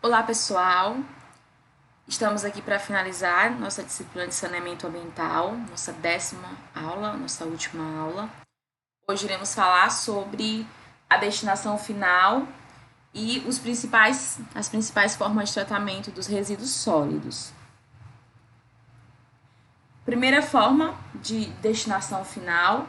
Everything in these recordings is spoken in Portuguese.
Olá, pessoal! Estamos aqui para finalizar nossa disciplina de saneamento ambiental, nossa 10ª aula, nossa última aula. Hoje iremos falar sobre a destinação final e as principais formas de tratamento dos resíduos sólidos. Primeira forma de destinação final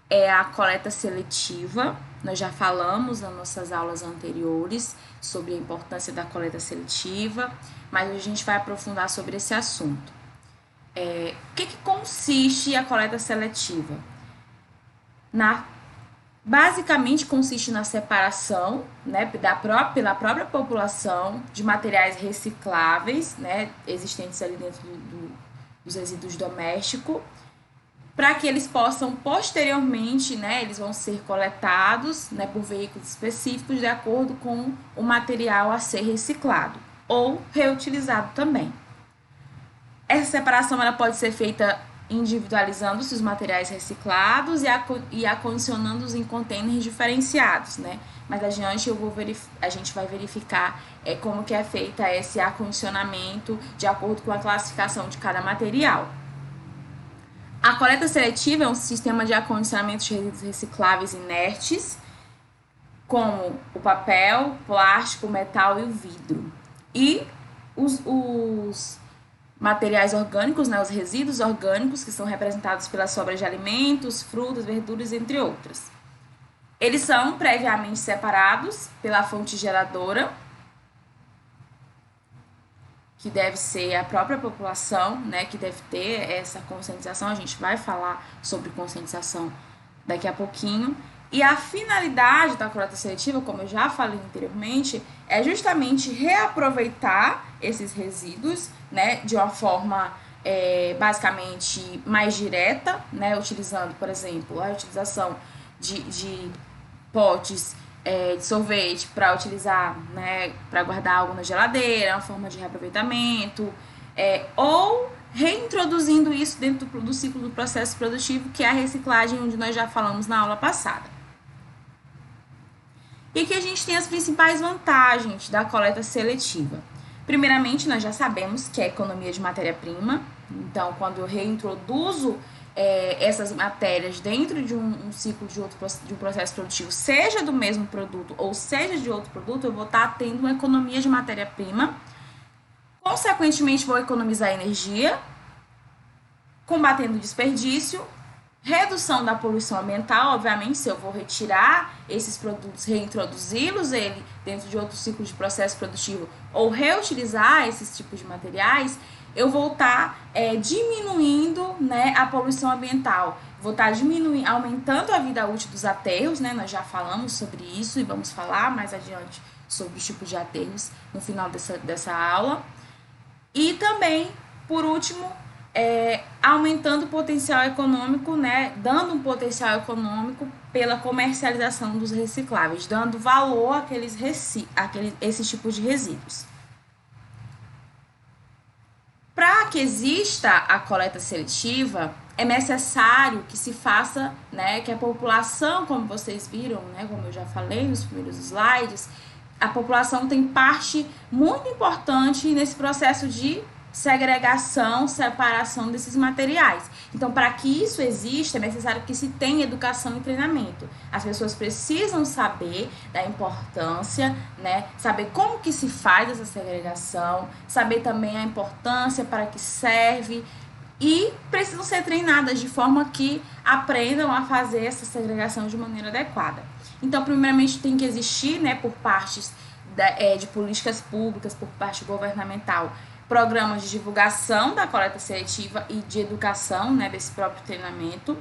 é a coleta seletiva. Nós já falamos nas nossas aulas anteriores sobre a importância da coleta seletiva, mas hoje a gente vai aprofundar sobre esse assunto. O que consiste a coleta seletiva? Basicamente consiste na separação, né, pela própria população de materiais recicláveis, né, existentes ali dentro dos resíduos domésticos, para que eles possam posteriormente, né, eles vão ser coletados, né, por veículos específicos de acordo com o material a ser reciclado ou reutilizado também. Essa separação ela pode ser feita individualizando-se os materiais reciclados e acondicionando-os em containers diferenciados, né? Mas adiante a gente vai verificar como que é feita esse acondicionamento de acordo com a classificação de cada material. A coleta seletiva é um sistema de acondicionamento de resíduos recicláveis inertes, como o papel, plástico, o metal e o vidro. E os materiais orgânicos, né, os resíduos orgânicos, que são representados pelas sobras de alimentos, frutas, verduras, entre outras. Eles são previamente separados pela fonte geradora, que deve ser a própria população, né, que deve ter essa conscientização. A gente vai falar sobre conscientização daqui a pouquinho. E a finalidade da coleta seletiva, como eu já falei anteriormente, é justamente reaproveitar esses resíduos, né, de uma forma basicamente mais direta, né, utilizando, por exemplo, a utilização de potes de sorvete para utilizar, né, para guardar algo na geladeira, uma forma de reaproveitamento, ou reintroduzindo isso dentro do ciclo do processo produtivo, que é a reciclagem, onde nós já falamos na aula passada. E aqui a gente tem as principais vantagens da coleta seletiva. Primeiramente, nós já sabemos que é a economia de matéria-prima. Então, quando eu reintroduzo essas matérias dentro de um ciclo de um processo produtivo, seja do mesmo produto ou seja de outro produto, eu vou estar tendo uma economia de matéria-prima. Consequentemente, vou economizar energia, combatendo o desperdício, redução da poluição ambiental. Obviamente, se eu vou retirar esses produtos, reintroduzi-los dentro de outro ciclo de processo produtivo ou reutilizar esses tipos de materiais, eu vou estar diminuindo, né, a poluição ambiental. Vou estar aumentando a vida útil dos aterros, né? Nós já falamos sobre isso e vamos falar mais adiante sobre os tipos de aterros no final dessa aula. E também, por último, aumentando o potencial econômico, né, dando um potencial econômico pela comercialização dos recicláveis, dando valor esses tipos de resíduos. Para que exista a coleta seletiva, é necessário que se faça, né, que a população, como vocês viram, né, como eu já falei nos primeiros slides, a população tem parte muito importante nesse processo de segregação, separação desses materiais. Então, para que isso exista, é necessário que se tenha educação e treinamento. As pessoas precisam saber da importância, né? Saber como que se faz essa segregação, saber também a importância para que serve e precisam ser treinadas de forma que aprendam a fazer essa segregação de maneira adequada. Então, primeiramente, tem que existir, né, por partes de políticas públicas, por parte governamental, programas de divulgação da coleta seletiva e de educação, né, desse próprio treinamento,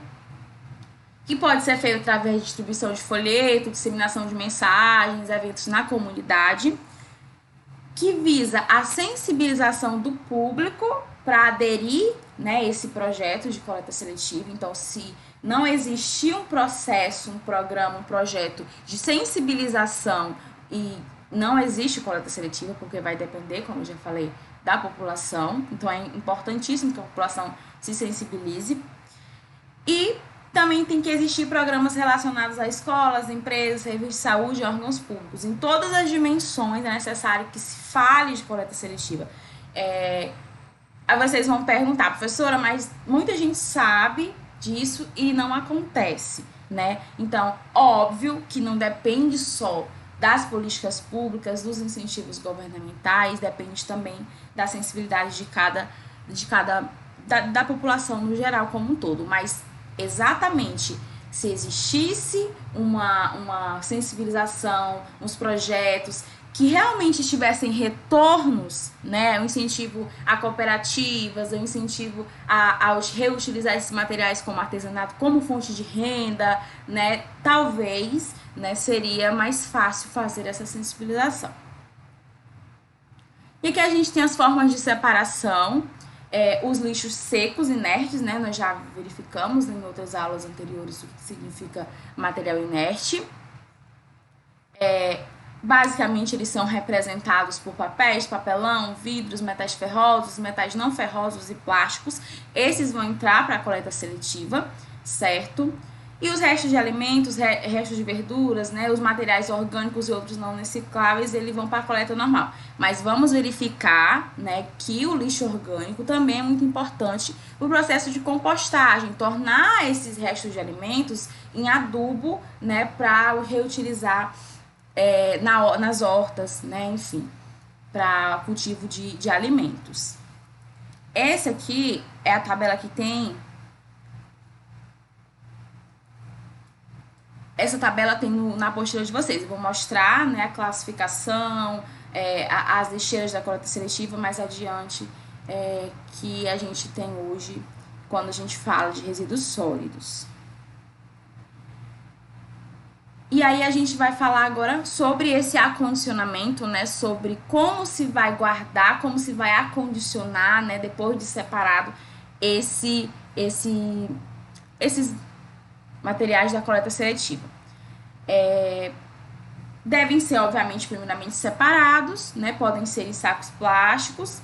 que pode ser feito através de distribuição de folheto, disseminação de mensagens, eventos na comunidade, que visa a sensibilização do público para aderir, né, esse projeto de coleta seletiva. Então, se não existir um processo, um programa, um projeto de sensibilização e não existe coleta seletiva, porque vai depender, como eu já falei, da população. Então, é importantíssimo que a população se sensibilize. E Também tem que existir programas relacionados a escolas, empresas, serviços de saúde e órgãos públicos. Em todas as dimensões é necessário que se fale de coleta seletiva. Aí vocês vão perguntar, professora, mas muita gente sabe disso e não acontece, né? Então, óbvio que não depende só das políticas públicas, dos incentivos governamentais, depende também da sensibilidade da população no geral como um todo, mas exatamente se existisse uma sensibilização, uns projetos que realmente tivessem retornos, né, um incentivo a cooperativas, um incentivo a reutilizar esses materiais como artesanato, como fonte de renda, né, talvez, né, seria mais fácil fazer essa sensibilização. E aqui a gente tem as formas de separação, os lixos secos, inertes, né, nós já verificamos em outras aulas anteriores o que significa material inerte. Basicamente, eles são representados por papéis, papelão, vidros, metais ferrosos, metais não ferrosos e plásticos. Esses vão entrar para a coleta seletiva, certo? E os restos de alimentos, restos de verduras, né, os materiais orgânicos e outros não recicláveis, eles vão para a coleta normal. Mas vamos verificar, né, que o lixo orgânico também é muito importante para o processo de compostagem, tornar esses restos de alimentos em adubo, né, para reutilizar nas hortas, né, enfim, para cultivo de alimentos. Essa aqui é a tabela que tem. Essa tabela tem na apostila de vocês. Eu vou mostrar, né, a classificação, as lixeiras da coleta seletiva mais adiante, que a gente tem hoje quando a gente fala de resíduos sólidos. E aí a gente vai falar agora sobre esse acondicionamento, né, sobre como se vai guardar, como se vai acondicionar, né, depois de separado esses materiais da coleta seletiva. Devem ser, obviamente, primeiramente separados, né, podem ser em sacos plásticos.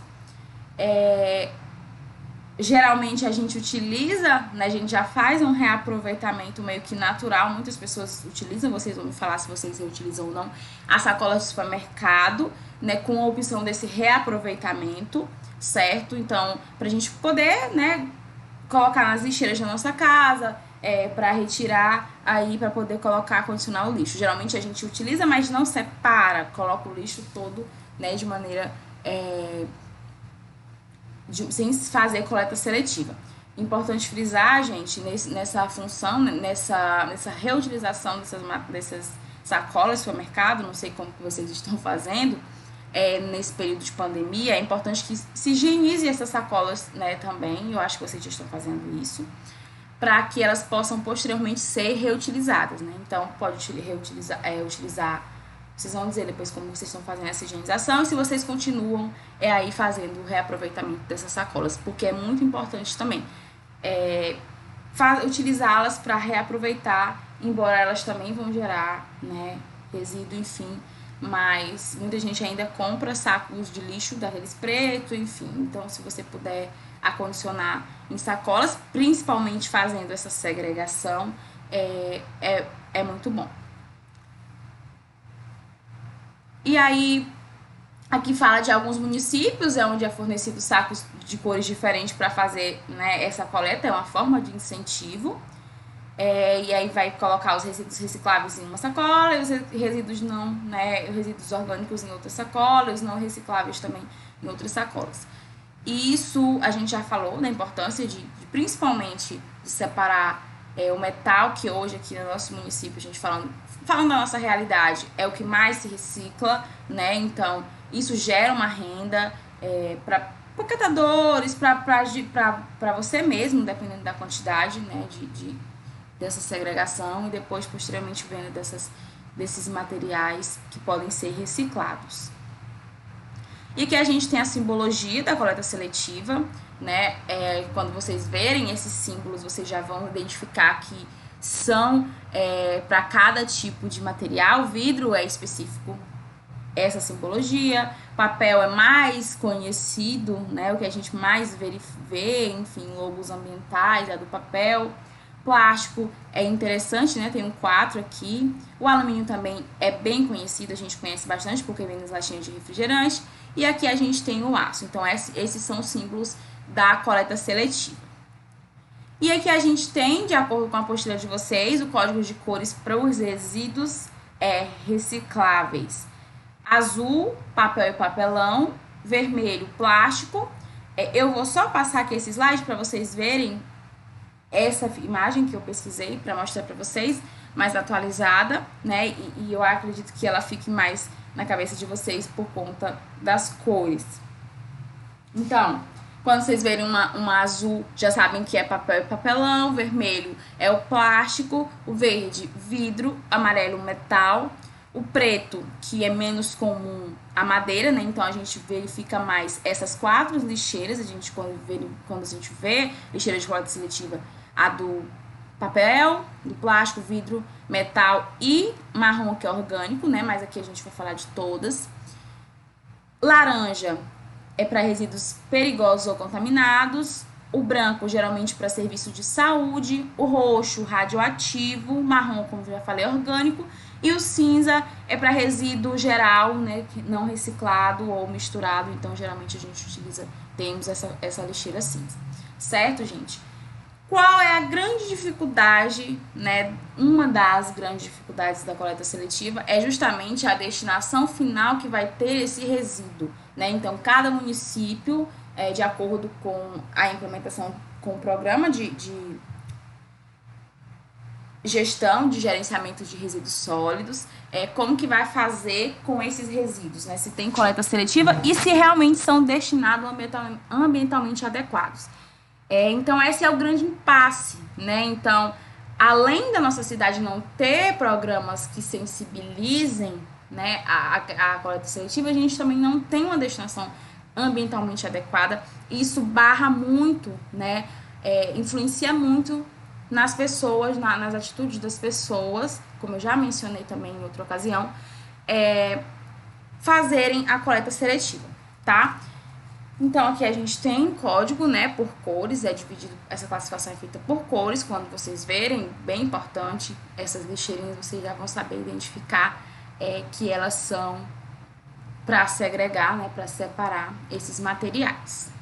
Geralmente a gente utiliza, né, a gente já faz um reaproveitamento meio que natural, muitas pessoas utilizam, vocês vão me falar se vocês reutilizam ou não, a sacola de supermercado, né, com a opção desse reaproveitamento, certo? Então, pra gente poder, né, colocar nas lixeiras da nossa casa, para retirar aí, para poder colocar, condicionar o lixo. Geralmente a gente utiliza, mas não separa, coloca o lixo todo, né, de maneira... sem fazer coleta seletiva. Importante frisar, gente, nessa função, nessa reutilização dessas sacolas de supermercado, não sei como que vocês estão fazendo, nesse período de pandemia, é importante que se higienize essas sacolas, né, também, eu acho que vocês já estão fazendo isso, para que elas possam posteriormente ser reutilizadas, né? Então, pode utilizar. Vocês vão dizer depois como vocês estão fazendo essa higienização e se vocês continuam aí fazendo o reaproveitamento dessas sacolas, porque é muito importante também utilizá-las para reaproveitar, embora elas também vão gerar, né, resíduo, enfim, mas muita gente ainda compra sacos de lixo daqueles pretos, enfim. Então, se você puder acondicionar em sacolas, principalmente fazendo essa segregação, é muito bom. E aí, aqui fala de alguns municípios, onde é fornecido sacos de cores diferentes para fazer, né, essa coleta, é uma forma de incentivo. E aí vai colocar os resíduos recicláveis em uma sacola e os resíduos não, né, os resíduos orgânicos em outras sacolas, não recicláveis também em outras sacolas. E isso a gente já falou da importância de principalmente de separar o metal, que hoje aqui no nosso município, a gente falando da nossa realidade, é o que mais se recicla, né? Então, isso gera uma renda para catadores, para você mesmo, dependendo da quantidade, né, dessa segregação e depois, posteriormente, venda desses materiais que podem ser reciclados. E aqui a gente tem a simbologia da coleta seletiva, né? Quando vocês verem esses símbolos, vocês já vão identificar que são para cada tipo de material. Vidro é específico essa simbologia, papel é mais conhecido, né? O que a gente mais vê, enfim, logos ambientais é do papel. Plástico é interessante, né? Tem um 4 aqui. O alumínio também é bem conhecido, a gente conhece bastante porque vem nas latinhas de refrigerante. E aqui a gente tem o aço. Então, esses são os símbolos da coleta seletiva. E aqui a gente tem, de acordo com a apostila de vocês, o código de cores para os resíduos recicláveis. Azul, papel e papelão. Vermelho, plástico. Eu vou só passar aqui esse slide para vocês verem essa imagem que eu pesquisei para mostrar para vocês, mais atualizada, né? E eu acredito que ela fique mais na cabeça de vocês por conta das cores. Então, quando vocês verem uma azul, já sabem que é papel e papelão, vermelho é o plástico, o verde, vidro, amarelo, metal, o preto, que é menos comum, a madeira, né? Então a gente verifica mais essas 4 lixeiras, quando a gente vê lixeira de coleta seletiva, a do papel, do plástico, vidro, metal e marrom, que é orgânico, né? Mas aqui a gente vai falar de todas. Laranja é para resíduos perigosos ou contaminados. O branco, geralmente, para serviço de saúde. O roxo, radioativo. O marrom, como já falei, orgânico. E o cinza é para resíduo geral, né, não reciclado ou misturado. Então, geralmente, a gente temos essa lixeira cinza. Certo, gente? Qual é a grande dificuldade, né? Uma das grandes dificuldades da coleta seletiva é justamente a destinação final que vai ter esse resíduo, né? Então, cada município, de acordo com a implementação com o programa de gestão de gerenciamento de resíduos sólidos, como que vai fazer com esses resíduos, né? Se tem coleta seletiva e se realmente são destinados ambientalmente adequados. Então, esse é o grande impasse, né? Então, além da nossa cidade não ter programas que sensibilizem, né, a coleta seletiva, a gente também não tem uma destinação ambientalmente adequada. Isso barra muito, né? Influencia muito nas pessoas, nas atitudes das pessoas, como eu já mencionei também em outra ocasião, fazerem a coleta seletiva, tá? Então, aqui a gente tem um código, né, por cores, dividido, essa classificação é feita por cores. Quando vocês verem, bem importante, essas lixeirinhas, vocês já vão saber identificar que elas são para segregar, né, para separar esses materiais.